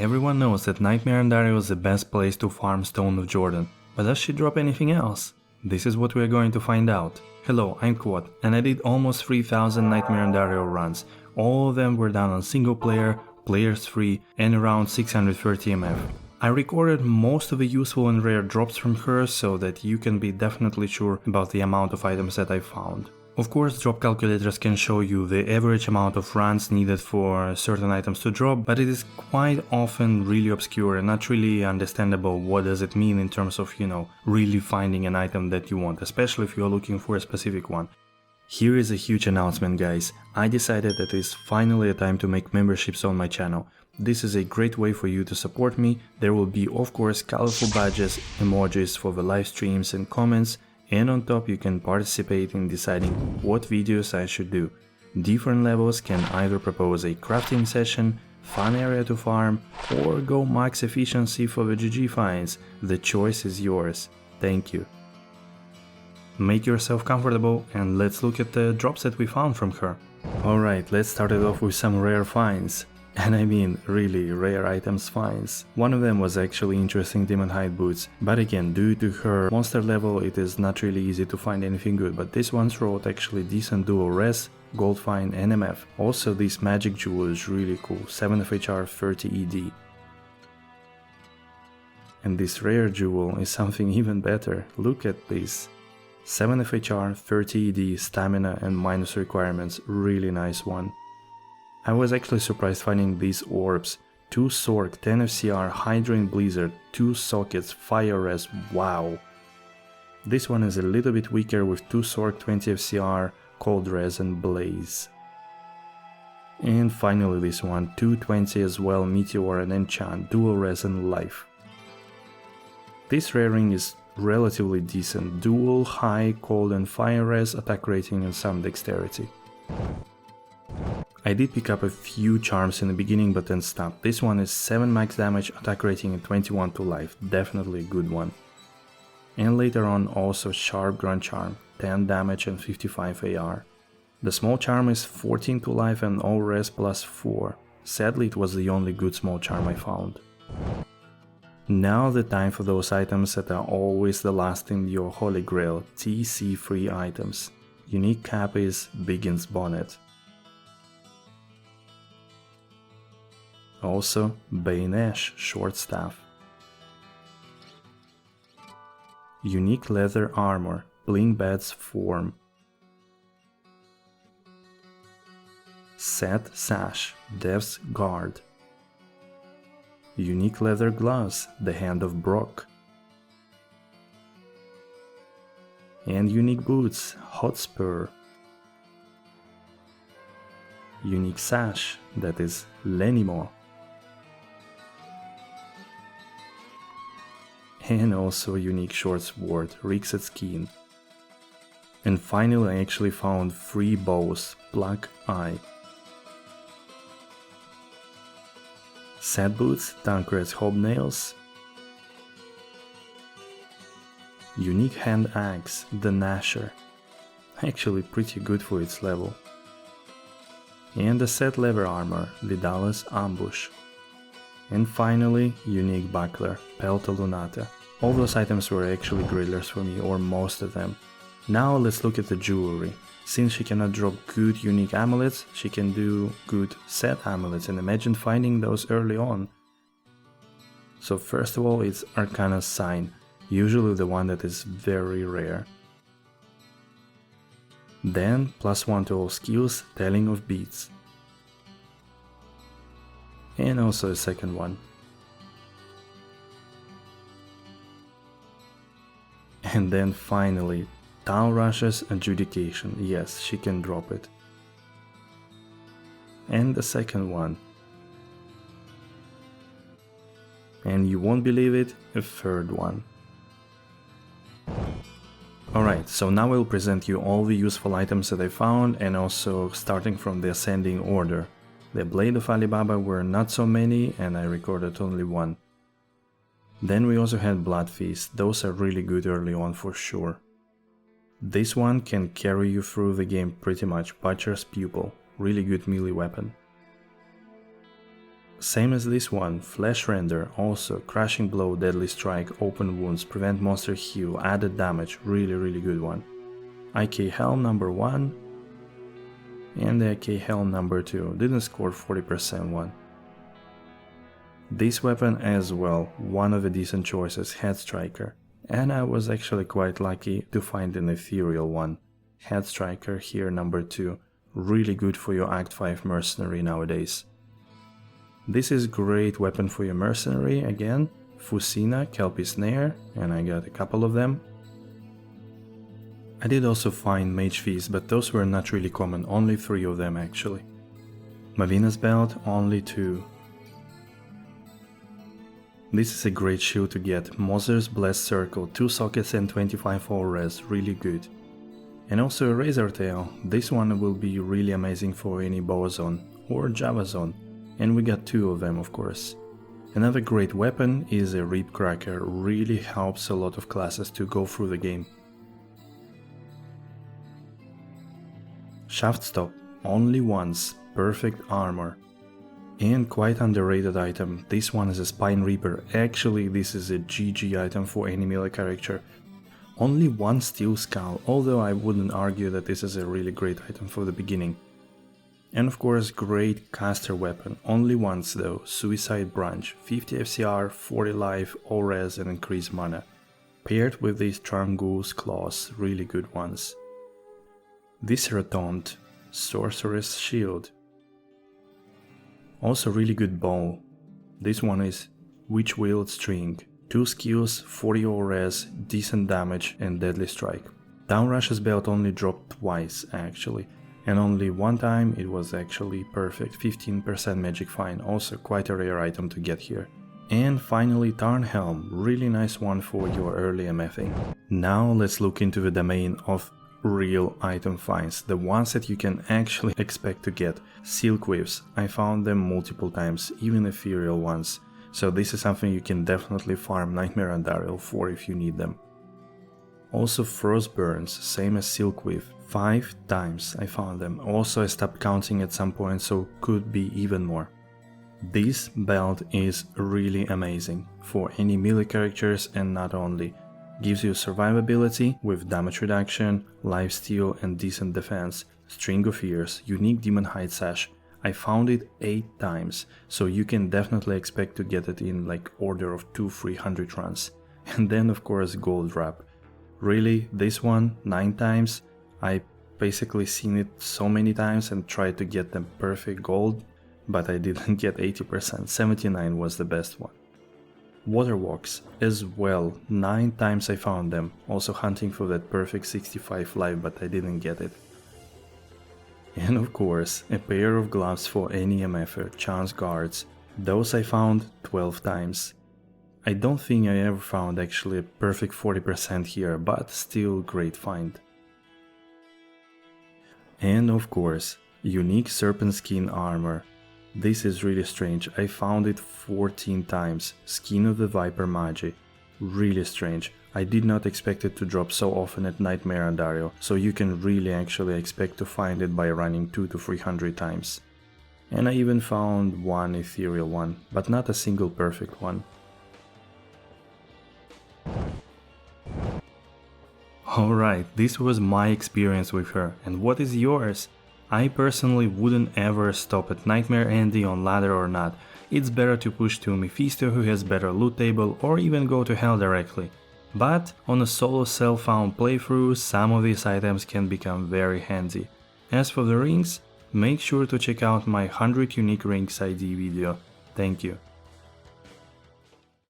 Everyone knows that Nightmare Andariel is the best place to farm Stone of Jordan, but does she drop anything else? This is what we are going to find out. Hello, I'm Quad, and I did almost 3000 Nightmare Andariel runs. All of them were done on single player, players free, and around 630 MF. I recorded most of the useful and rare drops from her so that you can be definitely sure about the amount of items that I found. Of course, drop calculators can show you the average amount of runs needed for certain items to drop, but it is quite often really obscure and not really understandable what does it mean in terms of, really finding an item that you want, especially if you are looking for a specific one. Here is a huge announcement, guys. I decided that it is finally a time to make memberships on my channel. This is a great way for you to support me. There will be, of course, colorful badges, emojis for the live streams and comments, and on top you can participate in deciding what videos I should do. Different levels can either propose a crafting session, fun area to farm, or go max efficiency for the GG finds. The choice is yours. Thank you. Make yourself comfortable and let's look at the drops that we found from her. Alright, let's start it off with some rare finds. And I mean really rare items finds. One of them was actually interesting demon hide boots, but again, due to her monster level it is not really easy to find anything good, but this one wrote actually decent dual res, gold fine and MF. Also this magic jewel is really cool, 7 FHR 30 ED. And this rare jewel is something even better, look at this. 7 FHR 30 ED, stamina and minus requirements, really nice one. I was actually surprised finding these orbs. 2 Sork, 10 FCR, Hydra and Blizzard, 2 sockets, Fire Res, wow. This one is a little bit weaker with 2 Sork, 20 FCR, Cold Res and Blaze. And finally this one, 220 as well, Meteor and Enchant, Dual Res and Life. This rare ring is relatively decent, dual, high, cold and fire res, attack rating and some dexterity. I did pick up a few charms in the beginning but then stopped. This one is 7 max damage, attack rating and 21 to life, definitely a good one. And later on also Sharp Grunt Charm, 10 damage and 55 AR. The small charm is 14 to life and all res plus 4. Sadly it was the only good small charm I found. Now the time for those items that are always the last in your holy grail, TC free items. Unique cap is Biggin's Bonnet. Also Bane Ash Short Staff. Unique leather armor, Bling Bat's Form. Set Sash, Death's Guard. Unique leather gloves, the Hand of Brock. And unique boots, Hotspur. Unique sash, that is Lenimo. And also a unique short sword, Rixet Skin. And finally I actually found 3 bows, Black Eye. Set boots, Tancred's Hobnails. Unique hand axe, the Gnasher. Actually pretty good for its level. And the set leather armor, Vidala's Ambush. And finally, unique buckler, Pelta Lunata. All those items were actually grillers for me, or most of them. Now let's look at the jewelry. Since she cannot drop good unique amulets, she can do good set amulets, and imagine finding those early on. So first of all it's Arcana's Sign, usually the one that is very rare. Then +1 to all skills, Telling of Beats. And also a second one. And then finally, Tal Rush's Adjudication, yes, she can drop it. And the second one. And you won't believe it, a third one. Alright, so now I'll present you all the useful items that I found, and also starting from the ascending order. The Blade of Alibaba were not so many and I recorded only one. Then we also had Blood Feast, those are really good early on for sure. This one can carry you through the game pretty much, Butcher's Pupil, really good melee weapon. Same as this one, Flesh Render, also Crushing Blow, Deadly Strike, Open Wounds, Prevent Monster Heal, Added Damage, really good one. IK Helm number 1 and the IK Helm number 2, didn't score 40% one. This weapon as well, one of the decent choices, Head Striker, and I was actually quite lucky to find an ethereal one. Head Striker here number 2, really good for your Act 5 mercenary nowadays. This is great weapon for your mercenary again, Fusina, Kelpie Snare, and I got a couple of them. I did also find Mage Feast, but those were not really common, only 3 of them actually. Mavina's Belt, only 2. This is a great shield to get, Mother's Blessed Circle, 2 sockets and 25 all res, really good. And also a Razor Tail, this one will be really amazing for any bow zone or Java zone, and we got 2 of them of course. Another great weapon is a Rib Cracker, really helps a lot of classes to go through the game. Shaft Stop, only once, perfect armor. And quite underrated item, this one is a Spine Reaper, actually this is a GG item for any melee character. Only 1 Steel Skull, although I wouldn't argue that this is a really great item for the beginning. And of course great caster weapon, only once though, Suicide Branch, 50 FCR, 40 life, all res and increased mana. Paired with these Trangul's Claws, really good ones. This Rotund, Sorceress Shield. Also really good bow. This one is Witch Wield String, 2 skills, 40 all res, decent damage and deadly strike. Downrush's belt only dropped twice actually, and only one time it was actually perfect, 15% magic fine, also quite a rare item to get here. And finally Tarn Helm, really nice one for your early MFing. Now let's look into the domain of real item finds, the ones that you can actually expect to get. Silk Whiffs, I found them multiple times, even ethereal ones, so this is something you can definitely farm Nightmare Andariel for if you need them. Also Frostburns, same as Silk Whiff, 5 times I found them, also I stopped counting at some point, so could be even more. This belt is really amazing for any melee characters and not only. Gives you survivability with damage reduction, lifesteal and decent defense, String of Ears, unique Demon Hide Sash. I found it 8 times, so you can definitely expect to get it in like order of 200-300 runs. And then of course Gold Wrap. Really, this one 9 times, I basically seen it so many times and tried to get them perfect gold, but I didn't get 80%, 79 was the best one. Waterwalks as well, 9 times I found them, also hunting for that perfect 65 life, but I didn't get it. And of course, a pair of gloves for any MFer, Chance Guards, those I found 12 times. I don't think I ever found actually a perfect 40% here, but still great find. And of course, unique Serpent Skin armor. This is really strange, I found it 14 times, Skin of the Viper Magi, really strange. I did not expect it to drop so often at Nightmare Andariel, so you can really actually expect to find it by running 200 to 300 times. And I even found one ethereal one, but not a single perfect one. Alright, this was my experience with her, and what is yours? I personally wouldn't ever stop at Nightmare Andy on ladder or not. It's better to push to Mephisto who has better loot table, or even go to hell directly. But on a solo self-found playthrough, some of these items can become very handy. As for the rings, make sure to check out my 100 unique rings ID video. Thank you.